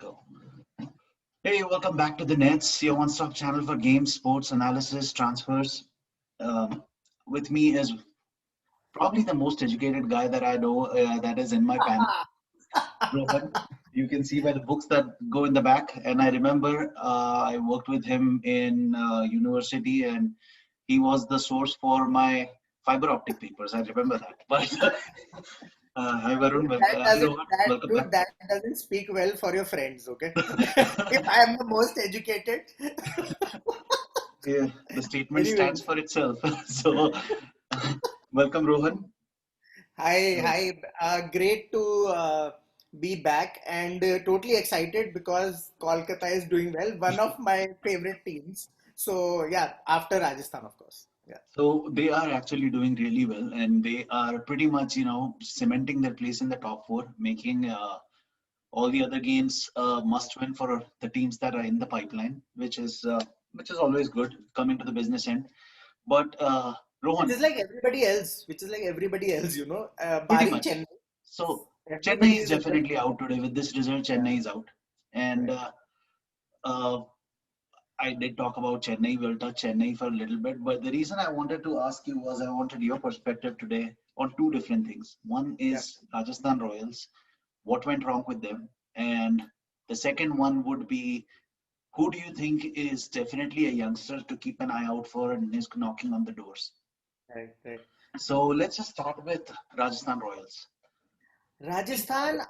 go. Hey, welcome back to the Nets, your one-stop channel for games, sports, analysis, transfers. Um, with me is probably the most educated guy that I know that is in my panel, Rohan. You can see by the books that go in the back. And I remember I worked with him in university, and he was the source for my fiber optic papers. I remember that. But hi, Varun. Hi, Rohan. Welcome back. That doesn't speak well for your friends, okay? If I am the most educated. Yeah, the statement stands Anyways, for itself. So, welcome, Rohan. Uh, hi. Great to be back and totally excited because Kolkata is doing well. One of my favorite teams. So yeah, after Rajasthan, of course. Yeah. so they are actually doing really well, and they are pretty much, cementing their place in the top four, making all the other games must win for the teams that are in the pipeline, which is always good coming to the business end. But Which Rohan, is like everybody else. Which is like everybody else, pretty barring much. Chennai. So Chennai Everybody is is in the definitely out today with this result. yeah, Chennai is out, and right. uh, I did talk about Chennai. We'll touch Chennai for a little bit. But the reason I wanted to ask you was I wanted your perspective today on two different things. One Yeah. is Rajasthan Royals, what went wrong with them? And the second one would be who do you think is definitely a youngster to keep an eye out for and is knocking on the doors? Right, right. So let's just start with Rajasthan Royals. Rajasthan,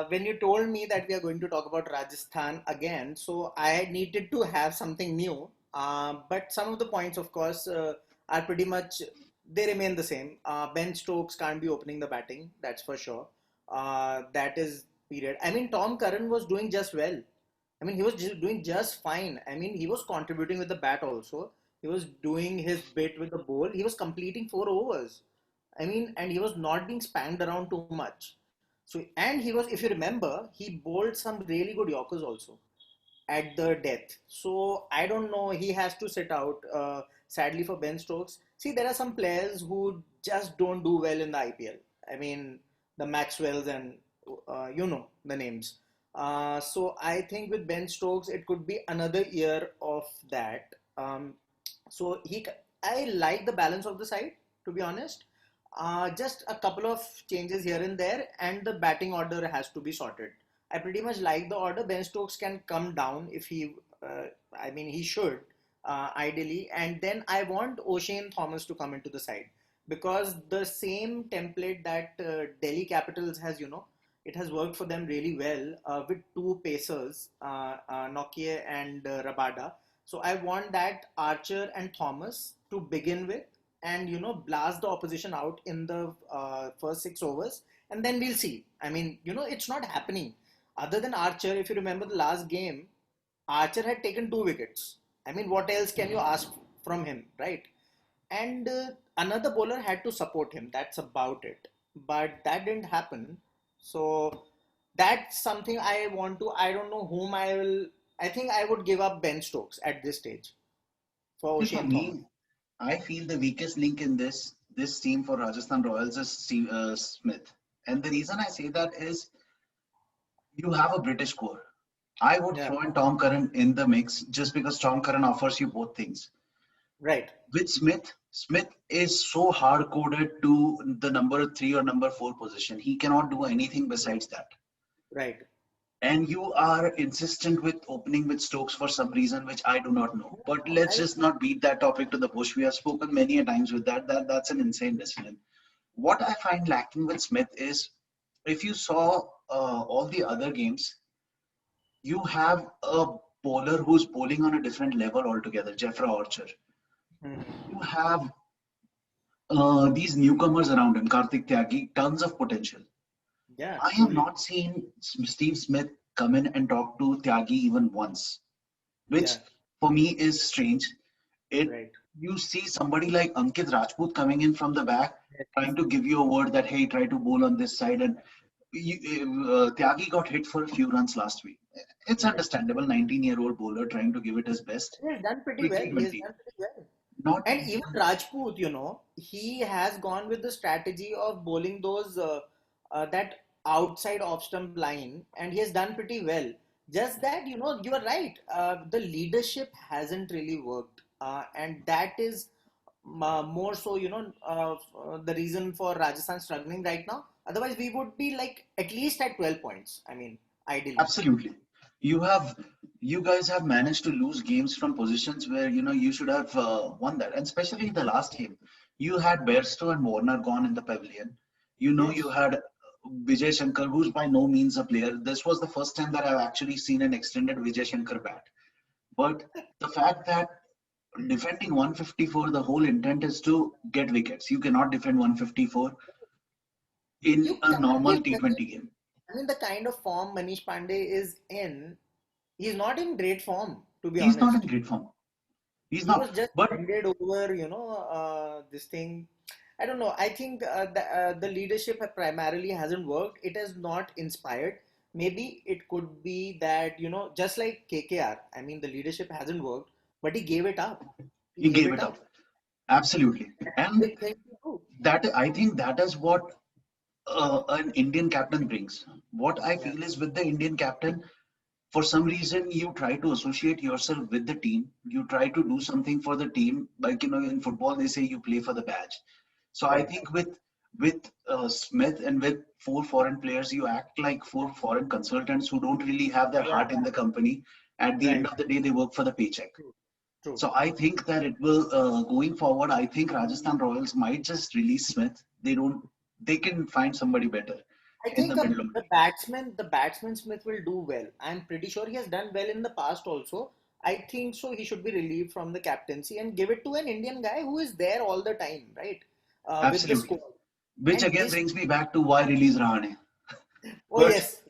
when you told me that we are going to talk about Rajasthan again, so I needed to have something new. But some of the points, of course, are pretty much they remain the same. Ben Stokes can't be opening the batting, that's for sure. That is period. I mean, Tom Curran was doing just well. I mean, he was doing just fine. I mean, he was contributing with the bat also. He was doing his bit with the ball. He was completing 4 overs. I mean, and he was not being spanked around too much. So, and he was, if you remember, he bowled some really good Yorkers also at the death. So, I don't know, he has to sit out, sadly for Ben Stokes. See, there are some players who just don't do well in the IPL. I mean, the Maxwells and the names. So, I think with Ben Stokes, it could be another year of that. So, I like the balance of the side, to be honest. Just a couple of changes here and there, and the batting order has to be sorted. I pretty much like the order. Ben Stokes can come down if I mean, he should, ideally. And then I want O'Shane Thomas to come into the side because the same template that Delhi Capitals has, it has worked for them really well with two pacers, Nokia and Rabada. So I want that Archer and Thomas to begin with and blast the opposition out in the first 6 overs, and then we'll see. I mean, it's not happening. Other than Archer, if you remember the last game, Archer had taken 2 wickets. I mean, what else can you ask from him, right? And another bowler had to support him. That's about it. But that didn't happen. So that's something I want to. I don't know whom I will. I think I would give up Ben Stokes at this stage for See, for O'Shane Thomas. me, I feel the weakest link in this team for Rajasthan Royals is Smith. And the reason I say that is you have a British core. I would Yeah, throw in Tom Curran in the mix just because Tom Curran offers you both things. right, With Smith, Smith is so hard coded to the number three or number four position. He cannot do anything besides that. right. And you are insistent with opening with Stokes for some reason, which I do not know. But let's I just not beat that topic to the bush. We have spoken many a times with that. That's an insane decision. What I find lacking with Smith is if you saw all the other games, you have a bowler who's bowling on a different level altogether, Jeffra Archer. Mhm. You have these newcomers around him, Karthik Tyagi, tons of potential. Yeah, I have truly. not seen Steve Smith come in and talk to Tyagi even once, which Yeah, for me is strange. It right. You see somebody like Ankit Rajput coming in from the back, trying to give you a word that hey, try to bowl on this side, and Tyagi got hit for a few runs last week. It's Right. understandable, 19-year-old bowler trying to give it his best. He has done pretty Quick well. He has T20, done pretty well. not And even Rajput, he has gone with the strategy of bowling those that outside off stump line, and he has done pretty well. Just that, you are right. The leadership hasn't really worked, and that is more so, the reason for Rajasthan struggling right now. Otherwise, we would be like at least at 12 points. I mean, ideally. Absolutely. You have, you guys have managed to lose games from positions where you should have won that, and especially in the last game, you had Bairstow and Warner gone in the pavilion. You Yes. had Vijay Shankar, who's by no means a player. This was the first time that I've actually seen an extended Vijay Shankar bat. But the fact that defending 154, the whole intent is to get wickets. You cannot defend 154 in You a can't normal give. T20 game. I mean, the kind of form Manish Pandey is in, he's not in great form, to be He's not in honest. great form. He's He not. was just But handed over, this thing. I don't know. I think the leadership primarily hasn't worked. It has not inspired. Maybe it could be that, just like KKR, I mean, the leadership hasn't worked, but he gave it up. He he gave gave it it up. up. Absolutely. That's a And big thing to do. that, I think that is what an Indian captain brings. What I Yeah, feel is with the Indian captain, for some reason, you try to associate yourself with the team. You try to do something for the team. Like, in football, they say you play for the badge. So I right. think with Smith and with four foreign players, you act like four foreign consultants who don't really have their Yeah, heart in the company. At the end right. of the day, they work for the paycheck. True. True. So I think that it will going forward. I think Rajasthan Royals might just release Smith. They don't. They can find somebody better I in the think middle order. the batsman Smith will do well. I'm pretty sure he has done well in the past also. I think so. He should be relieved from the captaincy and give it to an Indian guy who is there all the time, right? With the Absolutely. squad. Which And again this, brings me back to why release Rahane. oh But yes,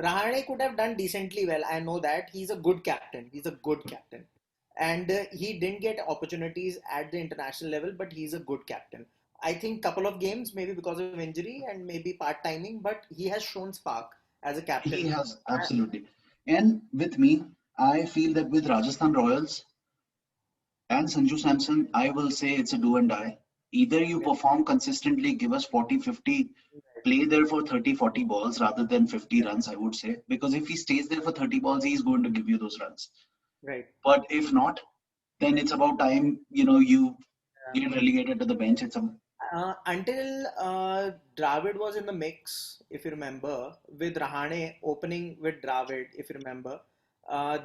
Rahane could have done decently well. I know that he's a good captain. He's a good captain, and he didn't get opportunities at the international level, but he's a good captain. I think couple of games, maybe because of injury and maybe part timing, but he has shown spark as a he captain. has absolutely. And with me, I feel that with Rajasthan Royals and Sanju Samson, I will say it's a do and die. Either you Yeah, perform consistently, give us 40, 50, play there for 30, 40 balls rather than 50 yeah, runs, I would say. Because if he stays there for 30 balls, he's going to give you those runs. right. But if not, then it's about time, you Yeah. get relegated to the bench. It's a Until Dravid was in the mix, if you remember, with Rahane opening with Dravid, if you remember,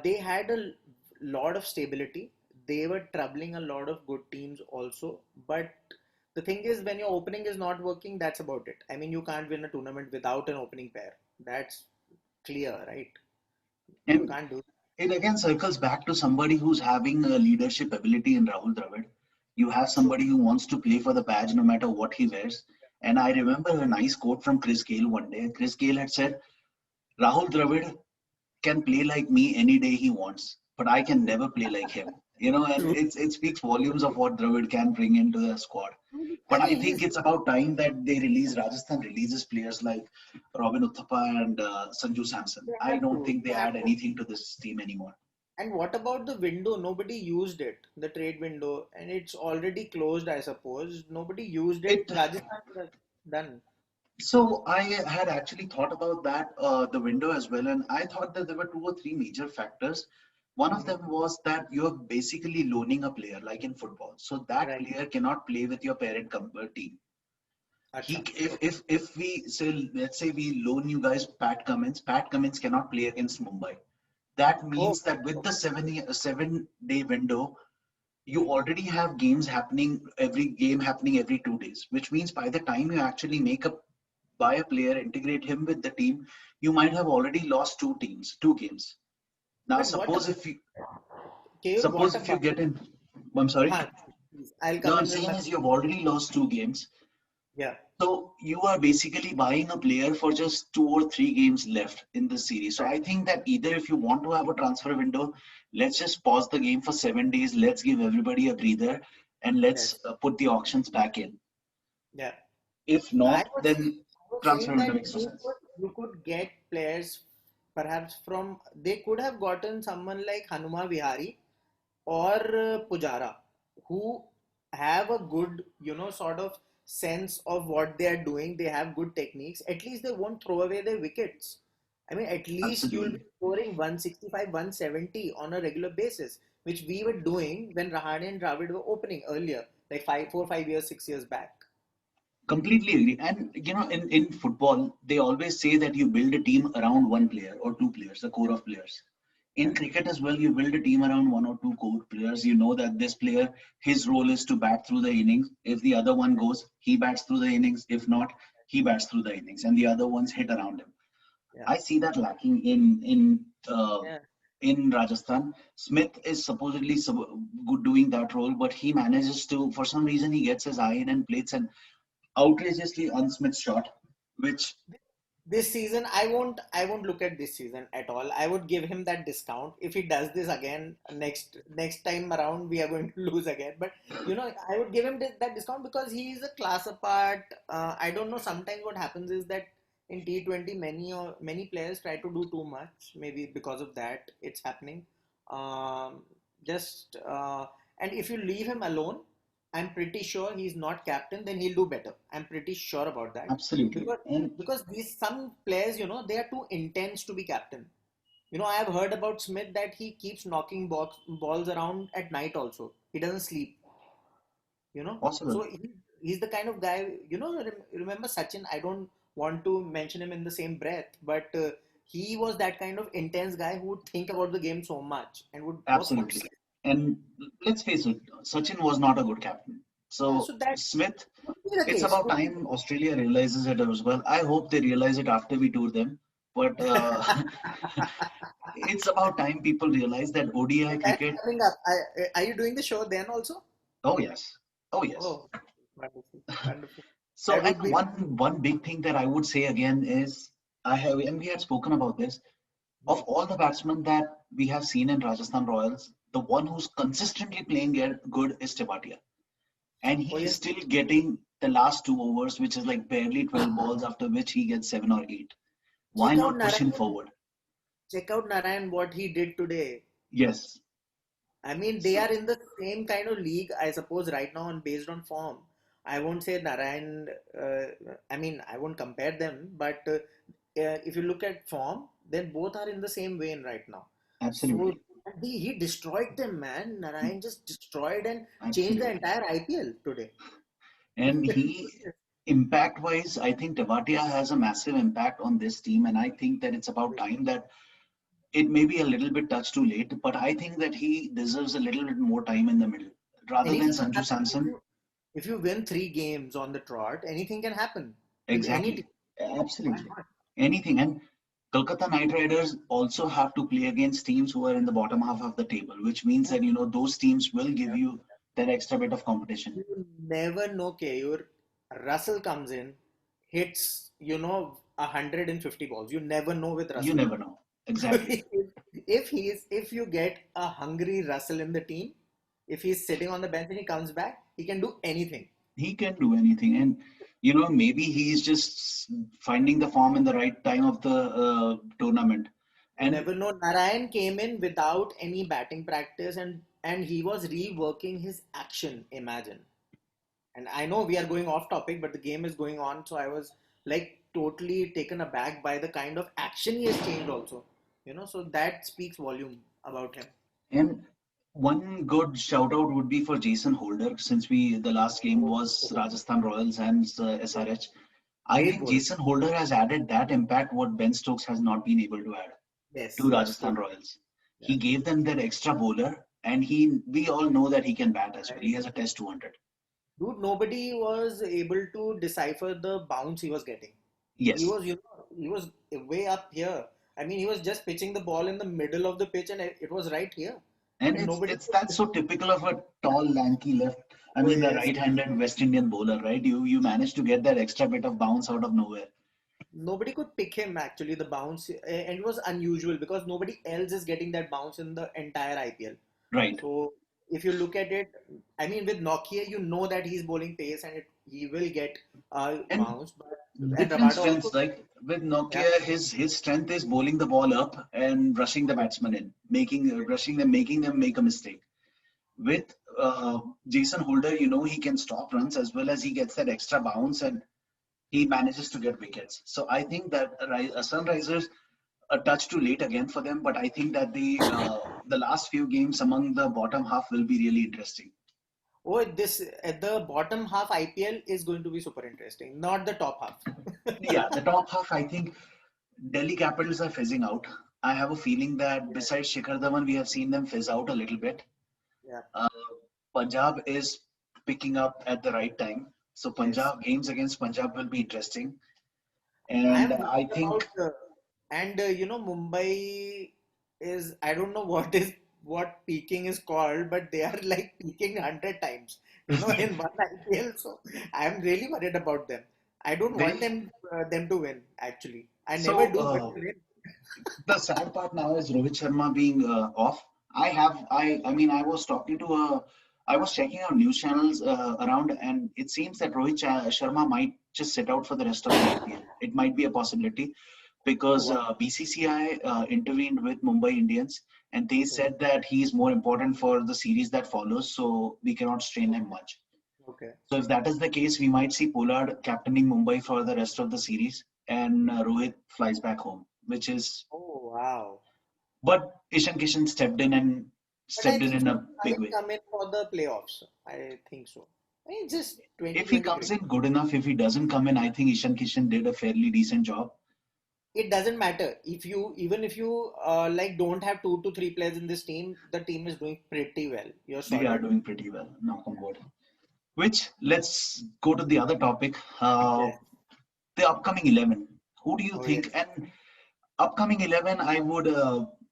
they had a lot of stability. They were troubling a lot of good teams also. But the thing is, when your opening is not working, that's about it. I mean, you can't win a tournament without an opening pair. That's clear, right? You and can't do. it again circles back to somebody who's having a leadership ability in Rahul Dravid. You have True. somebody who wants to play for the badge no matter what he wears. And I remember a nice quote from Chris Gale one day. Chris Gale had said, Rahul Dravid can play like me any day he wants, but I can never play like him. And True. it speaks volumes of what Dravid can bring into the squad. I But I mean, think he's it's about time that they release Rajasthan releases players like Robin Uthappa and Sanju Samson. they I have don't to. think they They have add to. anything to this team anymore. And what about the window? Nobody used it, the trade window, and it's already closed, I suppose. Nobody used it. It Rajasthan could have done. So I had actually thought about that the window as well, and I thought that there were two or three major factors. One of Hmm. them was that you're basically loaning a player, like in football. So that Right. player cannot play with your parent team. He, Acha. if we say, let's say we loan you guys Pat Cummins cannot play against Mumbai. That Oh, means that with the okay. 7-day window, you already have games happening, every game happening every 2 days, which means by the time you actually make a buy a player, integrate him with the team, you might have already lost two games. Now, But what about Kayur? What suppose if you about? get in, I'm sorry. Huh, please. I'll No, come I'm in with saying my. is you've already lost two games. Yeah. So you are basically buying a player for just 2 or 3 games left in the series. So Right. I think that either if you want to have a transfer window, let's just pause the game for 7 days. Let's give everybody a breather and let's Yes. put the auctions back in. Yeah. If I not, was then I was transfer saying window that makes no sense. you could get players perhaps from they could have gotten someone like Hanuma Vihari or Pujara, who have a good, sort of. sense of what they are doing. They have good techniques. At least they won't throw away their wickets. I mean, at least you'll be Absolutely. scoring 165, 170 on a regular basis, which we were doing when Rahane and Dravid were opening earlier, like 5 4 5 years, 6 years back. Completely agree. And in football, they always say that you build a team around one player or two players, the core of players. Yeah, In cricket as well, you build a team around one or two core players. You know that this player, his role is to bat through the innings. If the other one goes, he bats through the innings. If not, he bats through the innings, and the other ones hit around him. yeah, I see that lacking yeah. in Rajasthan. Smith is supposedly good doing that role, but he manages to, for some reason, he gets his eye in and plays an outrageously unsmith shot, which This season, I won't look at this season at all. I would give him that discount. If he does this again next time around, we are going to lose again. But I would give him that discount because he is a class apart. I don't know. Sometimes what happens is that in T20, many players try to do too much. Maybe because of that, it's happening. Um, just and if you leave him alone, I'm pretty sure he's not captain. Then he'll do better. I'm pretty sure about that absolutely. because And these some players, they are too intense to be captain. I have heard about Smith that he keeps knocking balls around at night also. He doesn't sleep, possible. So he's the kind of guy, remember Sachin? I don't want to mention him in the same breath, but he was that kind of intense guy who would think about the game so much and would work Absolutely. obsessed. And let's face it, Sachin was not a good captain. Yeah, So so that Smith, could be the it's case. about Could be time Australia realizes it as well. I hope they realize it after we tour them. But it's about time people realize that ODI that's cricket. coming up. Are you doing the show then also? Oh yes, oh yes. Oh, wonderful, wonderful. So, That and would be one big thing that I would say again is I have, and we had spoken about this. Of all the batsmen that we have seen in Rajasthan Royals, the one who's consistently playing good is Tewatia. And oh he is yes. still getting the last 2 overs, which is like barely 12 balls, after which he gets 7 or 8. Why Check out not push him Narayan. forward? Check out Narayan what he did today. Yes. I mean, they So are in the same kind of league, I suppose, right now, and based on form. I won't say Narayan. I mean, I won't compare them, but if you look at form, then both are in the same vein right now. So absolutely, he destroyed them, man. Narayan just destroyed and changed the absolutely. entire IPL today. And he, impact wise, I think Tewatia has a massive impact on this team. And I think that it's about time that it may be a little bit touch too late, but I think that he deserves a little bit more time in the middle rather than Anything can Sanju happen Samson. if you win 3 games on the trot. Anything can happen with any team. Exactly. Why Absolutely. not? Anything. And Kolkata Knight Riders also have to play against teams who are in the bottom half of the table, which means Yeah. that, those teams will give Yeah. you that extra bit of competition. You never know, Kayur. Russell comes in, hits, 150 balls. You never know with You Russell. never know. Exactly. If you get a hungry Russell in the team, if he's sitting on the bench and he comes back, he can do anything. He can do anything. And, maybe he's just finding the form in the right time of the tournament. You And never know. Narayan came in without any batting practice and he was reworking his action. Imagine. And I know we are going off topic, but the game is going on, so I was like totally taken aback by the kind of action he has changed also. So that speaks volume about him. And one good shout out would be for Jason Holder, since the last game Oh, was oh, Rajasthan Royals and SRH. I great think bowler. Jason Holder has added that impact what Ben Stokes has not been able to add Yes, to yes, Rajasthan totally. Royals. Yeah. He gave them that extra bowler, and we all know that he can bat as well. He has a test 200. Dude, nobody was able to decipher the bounce he was getting. He Yes, was, he was way up here. I mean, he was just pitching the ball in the middle of the pitch, and it was right here, and and nobody it's that's could. so typical of a tall, lanky left. I Oh mean, the yes, right-handed West Indian bowler, right? You managed to get that extra bit of bounce out of nowhere. nobody could pick him actually the bounce, and it was unusual because nobody else is getting that bounce in the entire IPL. Right. So if you look at it, I mean, with Nokia, you know that he's bowling pace and he will get And bounce. And different Rabada also, strengths. Like with yeah, Nokia, his strength is bowling the ball up and rushing the batsman in, making rushing them, making them make a mistake. With Jason Holder, he can stop runs as well as he gets that extra bounce and he manages to get wickets. So I think that Sunrisers a touch too late again for them, but I think that the last few games among the bottom half will be really interesting. Oh, this at the bottom half IPL is going to be super interesting, not the top half. Yeah, the top half, I think Delhi Capitals are fizzing out. I have a feeling that Yeah, besides Shikhar Dhawan, we have seen them fizz out a little bit. yeah. Uh, Punjab is picking up at the right time. So Yes. Punjab games against Punjab will be interesting. I And am I worried about think and Mumbai is I don't know what peaking is called, but they are like peaking 100 times, in one IPL. So I am really worried about them. I don't want they them to win. Actually, I never so do, but they win. the sad part now is Rohit Sharma being off. I was talking to I was checking out news channels around, and it seems that Sharma might just sit out for the rest of the IPL. It might be a possibility Oh because wow. BCCI intervened with Mumbai Indians, and they Okay. said that he is more important for the series that follows, so we cannot strain him Okay. much. Okay. So if that is the case, we might see Pollard captaining Mumbai for the rest of the series, and Rohit flies back home, which is Oh wow. but Ishan Kishan But I stepped think in so. a He big might way. come in for the playoffs. I think so. I mean, just If he 2020 comes cricket. in good enough, if he doesn't come in, I think Ishan Kishan did a fairly decent job. It doesn't matter if you even if you like don't have 2 to 3 players in this team, the team is doing pretty well. You're They are sorted. doing pretty well, knock on wood. Which let's go to the other topic. Yes. The upcoming 11. Who do you Oh think? yes. And upcoming 11, I would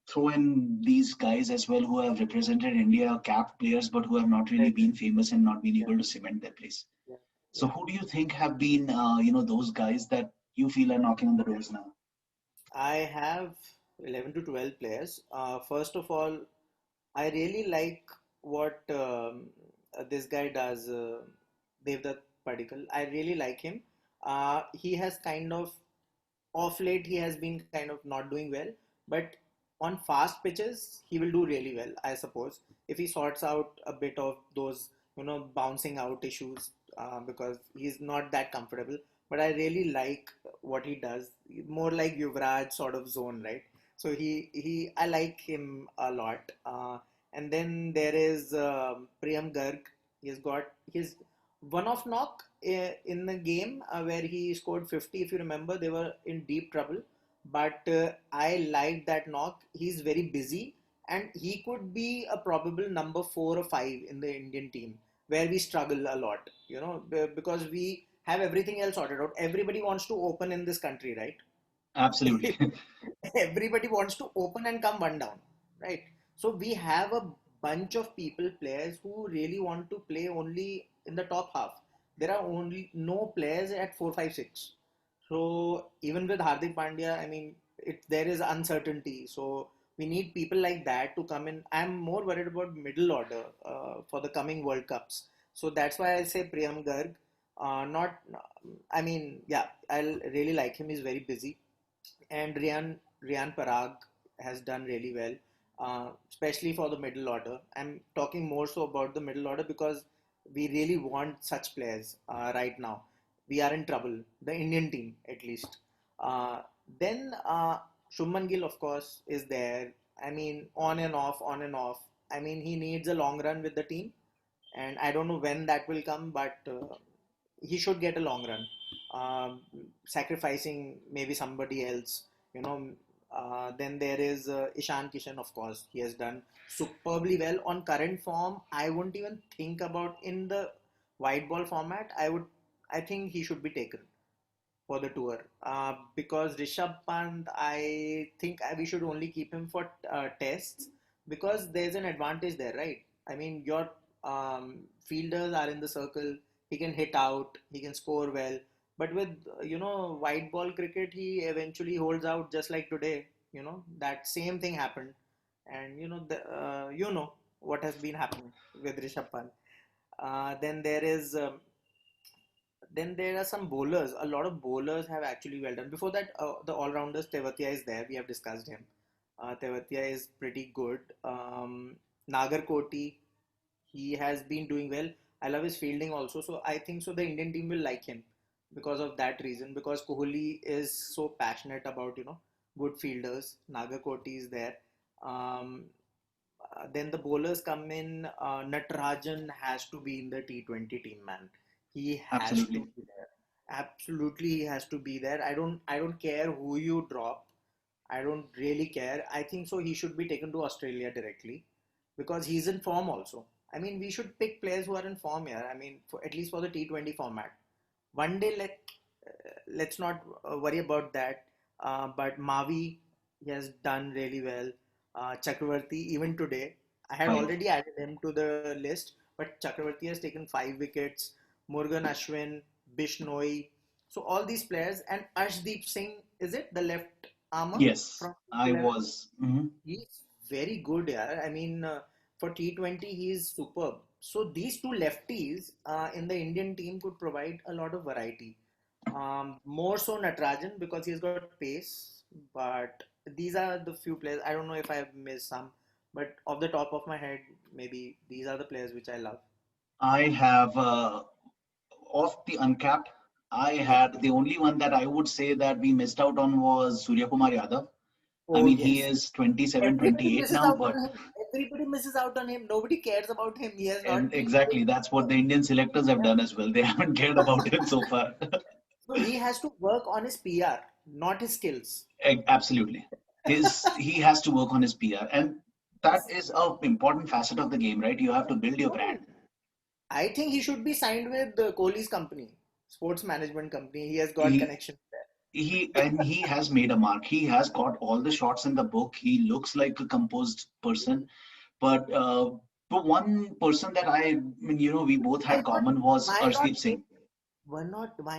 throw in these guys as well who have represented India, capped players, but who have not really Right. been famous and not been Yeah. able to cement their place. Yeah. So Yeah. who do you think have been, those guys that you feel are knocking on the doors now? I have 11 to 12 players. First of all, I really like what this guy does, Devdutt Padikkal. I really like him. He has kind of late he has been kind of not doing well, but on fast pitches he will do really well, I suppose, if he sorts out a bit of those bouncing out issues, because he's not that comfortable. But I really like what he does, more like Yuvraj sort of zone, right? So he I like him a lot. And then there is Priyam Garg. He's got his one-off knock in the game where he scored 50. If you remember, they were in deep trouble. But I liked that knock. He's very busy, and he could be a probable number 4 or 5 in the Indian team, where we struggle a lot, because we have everything else sorted out. Everybody wants to open in this country, right? Absolutely. Everybody wants to open and come one down, right? So we have a bunch of players who really want to play only in the top half. There are only no players at 4, 5, 6. So even with Hardik Pandya, I mean, there is uncertainty. So we need people like that to come in. I'm more worried about middle order for the coming World Cups. So that's why I say Priyam Garg. Not, I mean, yeah, I'll really like him. He's very busy, and Rian Parag has done really well, especially for the middle order. I'm talking more so about the middle order because we really want such players right now. We are in trouble, the Indian team at least. Uh, then Shubman Gill, of course, is there. I mean, on and off, on and off. I mean, he needs a long run with the team, and I don't know when that will come, but he should get a long run, sacrificing maybe somebody else, you know. Then there is Ishan Kishan, of course. He has done superbly well on current form. I wouldn't even think about in the white ball format. I think he should be taken for the tour, because Rishabh Pant, I think we should only keep him for tests, because there's an advantage there, right? I mean, your fielders are in the circle. He can hit out. He can score well. But with white ball cricket, he eventually holds out, just like today. That same thing happened, and what has been happening with Rishabh Pant. Then there are some bowlers. A lot of bowlers have actually well done. Before that, the all-rounders Tewatia is there. We have discussed him. Tewatia is pretty good. Nagarkoti, He has been doing well. I love his fielding also. So I think so the Indian team will like him because of that reason. Because Kohli is so passionate about good fielders. Nagarkoti is there. Um, then the bowlers come in. Natarajan has to be in the T20 team, man. He has to Absolutely. be there. Absolutely, he has to be there. I don't care who you drop. I don't really care. I think so. He should be taken to Australia directly because he's in form also. I mean, we should pick players who are in form here. I mean, for at least for the T20 format. One day, let's not worry about that. But Mavi, he has done really well. Chakravorthy, even today, I had Five. already added him to the list, but Chakravorthy has taken 5 wickets. Morgan Ashwin, Bishnoi, so all these players, and Arshdeep Singh, is it the left armour Yes, from I 11? was. Mhm. He's very good, yeah. I mean, for T20, he's superb. So these two lefties in the Indian team could provide a lot of variety. More so Natarajan because he's got pace, but these are the few players. I don't know if I've missed some, but off the top of my head, maybe these are the players which I love. I have of the uncapped. I Yeah. had the only one that I would say that we missed out on was Surya Kumar Yadav. I Oh mean, he yes. is 27, Everybody 28 misses now, out but on him. Everybody misses out on him. Nobody cares about him. He has and not been exactly playing. that's what the Indian selectors have done as well. They haven't cared about him so far. So he has to work on his PR, not his skills. Absolutely, he has to work on his PR, and that Yes. is a important facet of the game, right? You have to build your No, brand. I think he should be signed with the Kohli's company, sports management company. He has got He connections there. he has made a mark. He has got all the shots in the book. He looks like a composed person. But one person that we both Why had not? common was Why not Arshdeep take? Singh. Why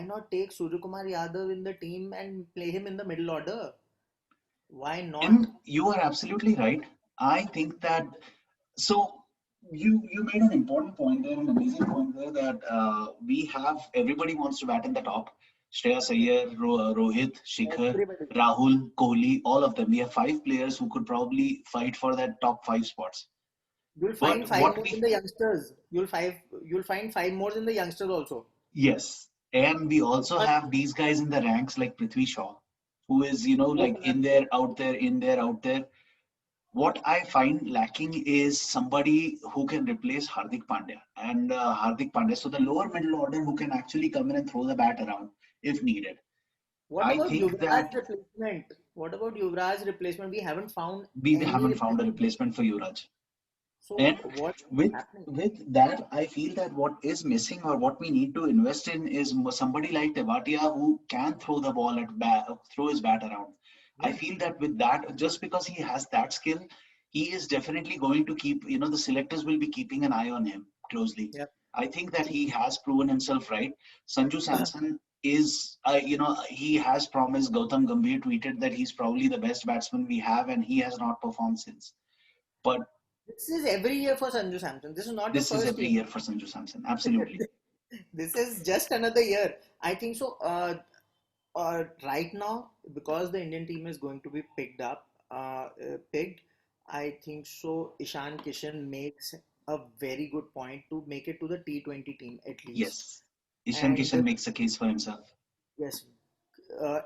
not take Suryakumar Yadav in the team and play him in the middle order? Why not? And you are absolutely right. I think that so you made an important point there, an amazing point there that we have everybody wants to bat in the top. Shreyas Yes, Iyer, Rohit, Shikhar, everybody. Rahul, Kohli, all of them. We have five players who could probably fight for that top five spots. You'll find But five what more in we the youngsters. You'll find five more in the youngsters also. Yes, and we also But have these guys in the ranks like Prithvi Shaw, who is, like Rohan, in there, out there, in there, out there. What I find lacking is somebody who can replace Hardik Pandya and Hardik Pandya. So the lower middle order who can actually come in and throw the bat around if needed. what I about think Yuvraj that replacement? What about Yuvraj replacement? We haven't found we any haven't found a replacement. replacement for Yuvraj. And So what's with happening? with that, I feel that what is missing or what we need to invest in is somebody like Tewatia who can throw the ball throw his bat around. I Yeah, feel that with that, just because he has that skill, he is definitely going to keep, the selectors will be keeping an eye on him closely. yeah. I think that he has proven himself right. Sanju Samson is, he has promised. Gautam Gambhir tweeted that he's probably the best batsman we have, and he has not performed since. But This is every year for Sanju Samson. This is not the this is first every year. year for Sanju Samson. Absolutely. This is just another year. I think so. Right now, because the Indian team is going to be picked, I think so. Ishan Kishan makes a very good point to make it to the T20 team at least. Yes. Ishan And Kishan makes a case for himself. yes,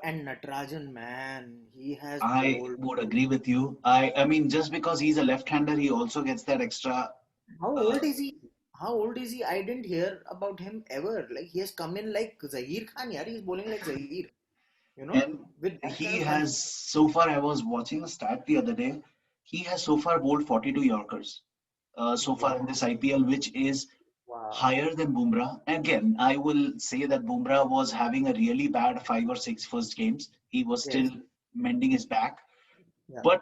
and Natarajan, man, he has I bowled. would agree with you. I mean, just because he's a left-hander, he also gets that extra. How Uh, old is he? How old is he? I didn't hear about him ever. Like he has come in like Zahir Khan, yeah, he's bowling like Zahir, and with that kind he of has confidence. so far. I was watching a stat the other day. He has so far bowled 42 Yorkers so far in Wow, this IPL, which is wow. higher than Bumrah. Again, I will say that Bumrah was having a really bad five or six first games. He was still Yes, mending his back. yeah. But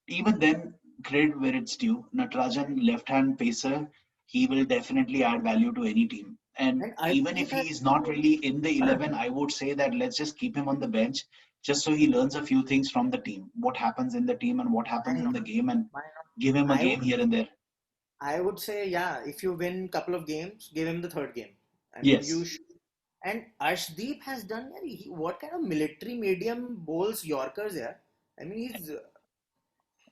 even then, credit where it's due. Natarajan, left-hand pacer, he will definitely add value to any team. And And even if Arshdeep has he is not been. really in the 11, I would say that let's just keep him on the bench just so he learns a few things from the team, what happens in the team and what Why happens in not? the game, and Why not? give him a I game would here and there. I would say, yeah, if you win couple of games, give him the third game. I mean, you Yes, should. And Arshdeep has done, yeah, what kind of military medium bowls Yorkers, yeah? I mean,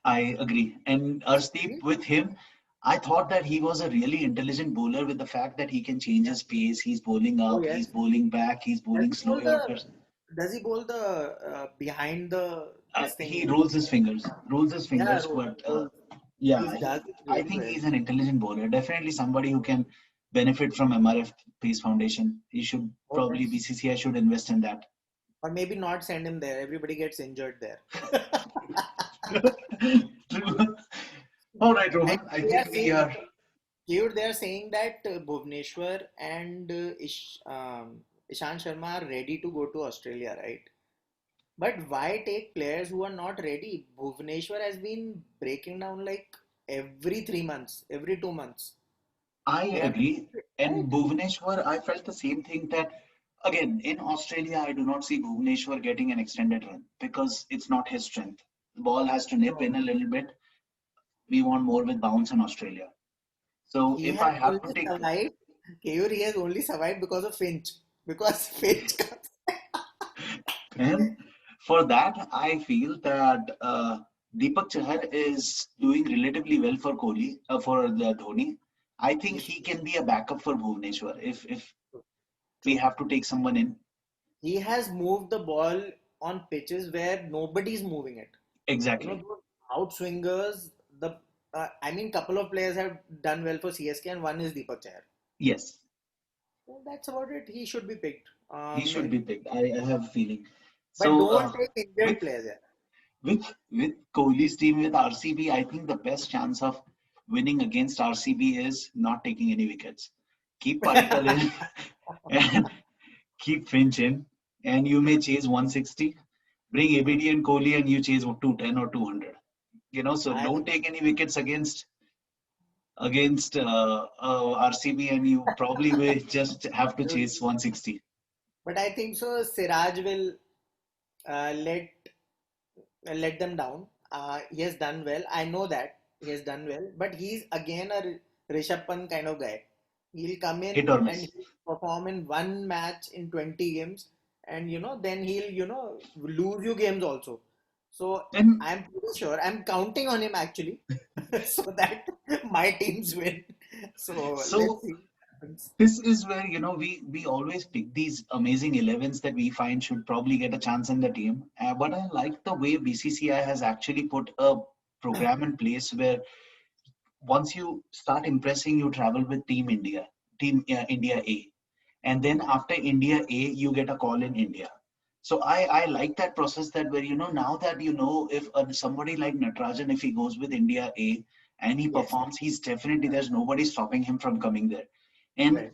I agree. And Arshdeep with him, I thought that he was a really intelligent bowler with the fact that he can change Yeah. his pace. He's bowling Oh up, he's yes. bowling back, he's Does bowling he slow bowl the Yorkers. does he bowl the behind the this He thing? rolls his fingers, rolls his Yeah, fingers, but rolls. yeah, He does it I really think well. he's an intelligent bowler. Definitely somebody who can benefit from MRF Pace Foundation. He should Oh probably yes. BCCI should invest in that. Or maybe not send him there. Everybody gets injured there. True. All right, And Rohan. I they are think we saying, are. dude, they are saying that Bhuvneshwar and Ishan Sharma are ready to go to Australia, right? But why take players who are not ready? Bhuvneshwar has been breaking down like every 3 months, every 2 months. I They have, agree. right? And Bhuvaneshwar, I felt the same thing that, again, in Australia, I do not see Bhuvaneshwar getting an extended run because it's not his strength. The ball has to nip No. in a little bit. We want more with bounce in Australia. So He if has I have to only take, survived, Keyur, he has only survived because of Finch. Because Finch comes. and for that, I feel that Deepak Chahar is doing relatively well for Kohli, for the Dhoni. I think Yes, he can be a backup for Bhuvaneshwar if true. we True. have to take someone in. He has moved the ball on pitches where nobody's moving it. Exactly. Those outswingers, I mean, couple of players have done well for CSK, and one is Deepak Chahar. Yes. So that's about it. He should be picked. He should be picked. I have a feeling. But So don't take with injured players. Yeah. with Kohli's team with RCB, I think the best chance of winning against RCB is not taking any wickets. Keep Padikkal in and keep Finch in, and you may chase 160. Bring ABD and Kohli, and you chase 210 or 200. So I, don't take any wickets against RCB, and you probably will just have to chase 160. but I think so. Siraj will uh, let let them down. He has done well. I know that he has done well, but he's again a Rishabh Pant kind of guy. He'll come Hit in or and miss. he'll perform in one match in 20 games, and then he'll lose you games also. So And I'm pretty sure I'm counting on him actually, so that my teams win. So let's so see what happens. this is where we always pick these amazing 11s that we find should probably get a chance in the team. But I like the way BCCI has actually put a program in place where once you start impressing, you travel with Team India A, and then after India A, you get a call in India. So I like that process that where now that if somebody like Natarajan, if he goes with India A and he Yes, performs, he's definitely there's nobody stopping him from coming there. And right.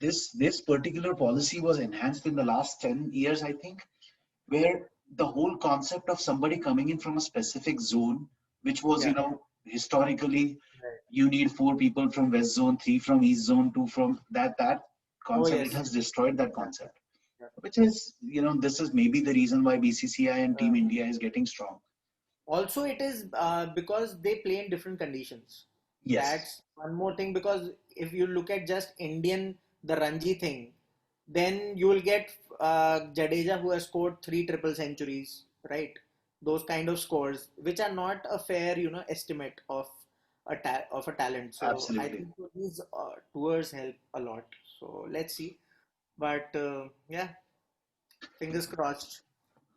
this particular policy was enhanced in the last 10 years, I think, where the whole concept of somebody coming in from a specific zone, which was, Yeah, historically right. you need four people from West Zone, three from East Zone, two from that Oh concept, it yes. has destroyed that Yeah, concept. yeah. Which is, this is maybe the reason why BCCI and Uh, Team India is getting strong. Also, it is because they play in different conditions. Yes, That's one more thing because if you look at just the Ranji thing, then you will get Jadeja who has scored three triple centuries, right? Those kind of scores, which are not a fair, estimate of of a talent. So I absolutely. think these tours help a lot. So let's see. But yeah, fingers crossed.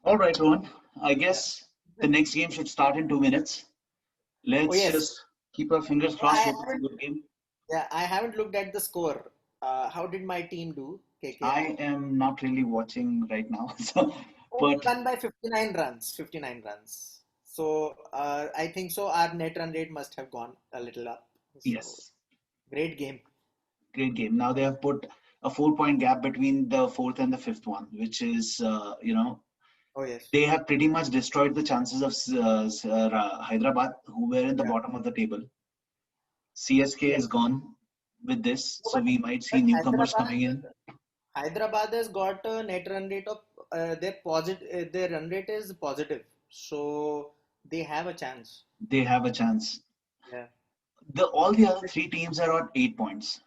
All right, Rohan. I Yeah. guess the next game should start in 2 minutes. Oh Let's yes. just keep our fingers Oh, crossed. Hope it's a good game. I haven't looked at the score. How did my team do, KK? I am not really watching right now, so Oh, we but won by 59 runs. 59 runs. So I think so. Our net run rate must have gone a little up. So yes, great game. great game. Now they have put a 4 point gap between the fourth and the fifth one, which is Oh yes. they have pretty much destroyed the chances of Hyderabad, who were in the Yeah. bottom of the table. CSK Yes. is gone with this, No, so we might see but newcomers coming in. Hyderabad has got a net run rate of their run rate is positive. So they have a chance. They have a chance. Yeah. All the other three teams are at 8 points.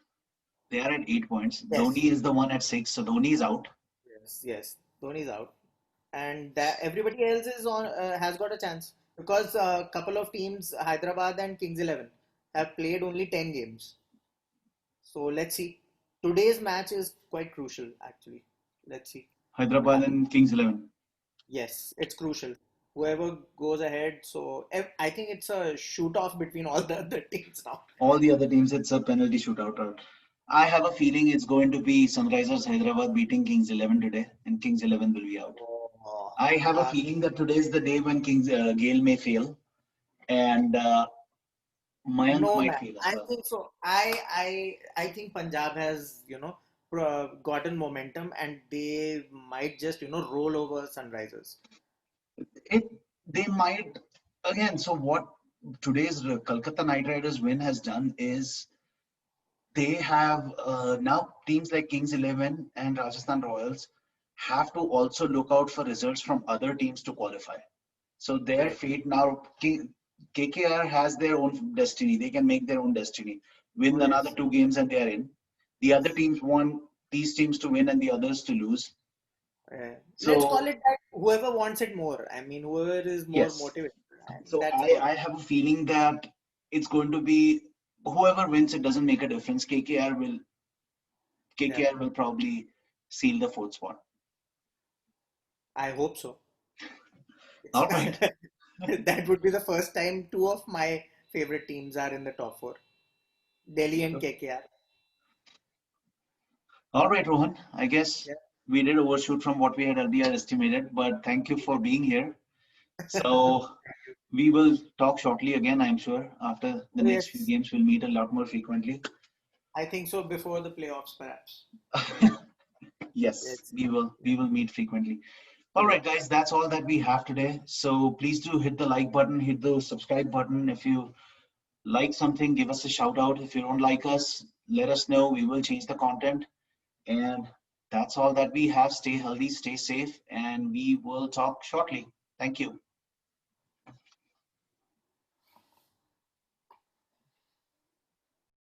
They are at 8 points. Yes. Dhoni is the one at 6, so Dhoni is out. Yes. Yes. Dhoni's out. And that everybody else is on has got a chance because a couple of teams, Hyderabad and Kings 11, have played only 10 games. So let's see. Today's match is quite crucial, actually. Let's see what Hyderabad happens. and Kings 11. Yes, it's crucial. Whoever goes ahead. So I think it's a shoot off between all the other teams now. All the other teams, it's a penalty shootout. I have a feeling it's going to be Sunrisers Hyderabad beating Kings 11 today, and Kings 11 will be out. Oh, I have a uh, feeling that today is the day when Kings Gale may fail, and Mayank no, might man. fail as I well. think so. I think Punjab has gotten momentum, and they might just roll over Sunrisers. It they might again. So what today's Kolkata Knight Riders win has done is they have now teams like Kings 11 and Rajasthan Royals have to also look out for results from other teams to qualify. So their Right. fate now, KKR has their own destiny. They can make their own destiny. Oh Win another yes. two games and they are in. The other Yes. teams want these teams to win and the others to lose. Let's call So it that. Whoever wants it more. I mean, whoever is more yes. motivated, and So that's about I it. have a feeling that it's going to be whoever wins. It doesn't make a difference. Yeah, KKR will probably seal the fourth spot. I hope so. It's All right. that would be the first time two of my favorite teams are in the top four, Delhi and KKR. All right, Rohan. I guess Yeah. we did overshoot from what we had earlier estimated, but thank you for being here. So we will talk shortly again, I'm sure. After the Oh, next few yes, games, we'll meet a lot more frequently. I think so. Before the playoffs, perhaps. Yes, Yes. we will meet frequently. All Yeah. right, guys, that's all that we have today. So please do hit the like button, hit the subscribe button. If you like something, give us a shout out. If you don't like us, let us know. We will change the content. And that's all that we have. Stay healthy, stay safe, and we will talk shortly. Thank you.